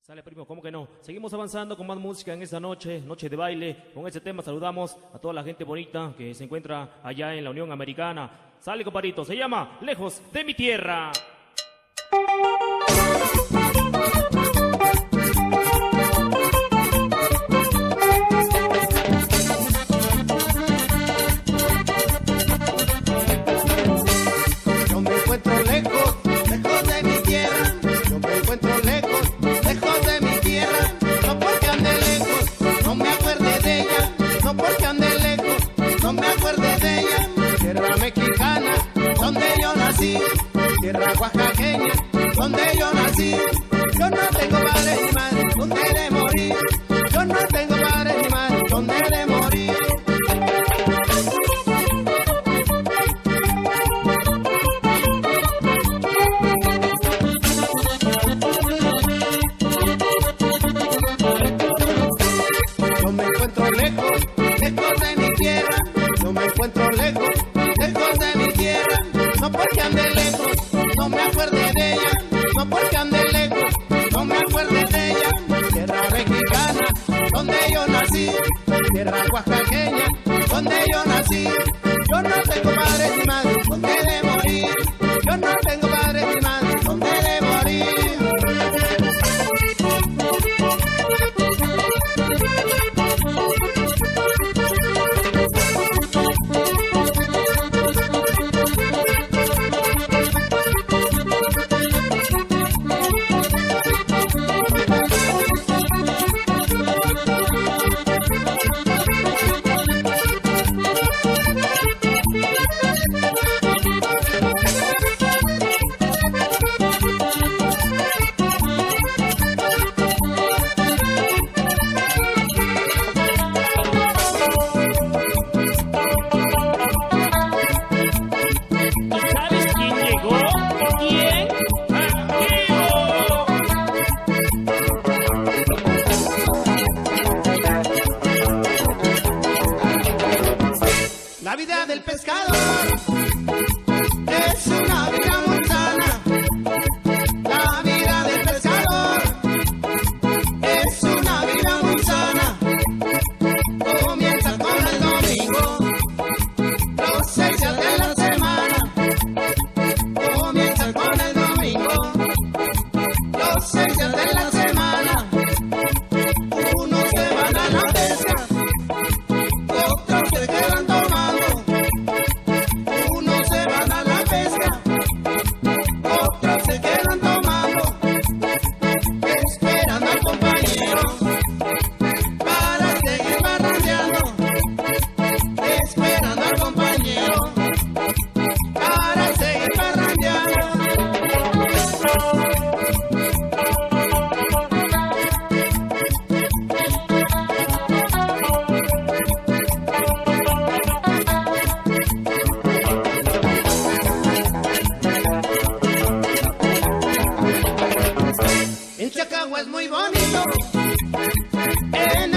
Sale, primo, ¿cómo que no? Seguimos avanzando con más música en esta noche, noche de baile. Con este tema saludamos a toda la gente bonita que se encuentra allá en la Unión Americana. Sale, compadrito, se llama Lejos de mi tierra. Yo me encuentro lejos, lejos de mi tierra. Yo me encuentro lejos, lejos de mi tierra. No porque ande lejos, no me acuerde de ella. No porque ande lejos, no me acuerde de ella. Tierra mexicana, donde yo nací. Tierra oaxaqueña, donde yo nací. Yo no tengo padre ni madre, donde he de morir. Yo no tengo padre ni madre, donde he de morir. Yo me encuentro lejos, lejos de mi tierra. Yo me encuentro lejos, lejos de mi tierra. No porque ande lejos, no me acuerde de ella. No porque ande lejos, no me acuerde de ella. Tierra mexicana, donde yo nací. Tierra oaxaqueña, donde yo nací. Yo no tengo padre ni madre, donde he de morir. Yo no tengo padre ni madre, donde he de morir. ¿Sabes quién llegó? ¿Quién? La vida del pescador es una vida muy sana. La vida del pescador es una vida muy sana. Comienza con el domingo, los 6 días de la semana. Comienza con el domingo, los 6 días de la semana. Unos se van a la pesca, otros se quedan tomando. Unos se van a la pesca, otros se quedan tomando, esperando al compañero para seguir barrandeando, esperando al compañero para seguir barrandeando. El Chacagua es muy bonito, en